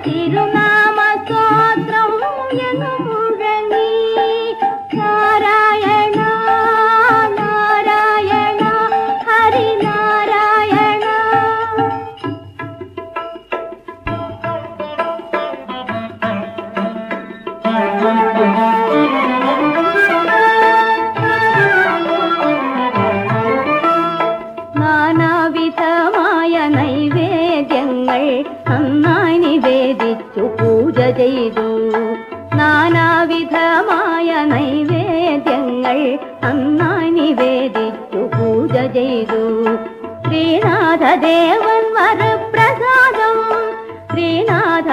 തിരുനാമ സ്തോത്രം എന്നും മുഴങ്ങി നാരായണ നാരായണ ഹരിനാരായണ. നാനാവിധമായ നൈവേദ്യങ്ങൾ നന്നായി നിവേദിച്ചു പൂജ ചെയ്തു. നാനാവിധമായ നൈവേദ്യങ്ങൾ നന്നായി നിവേദിച്ചു പൂജ ചെയ്തു. ശ്രീനാഥദേവൻ വരപ്രസാദം ശ്രീനാഥ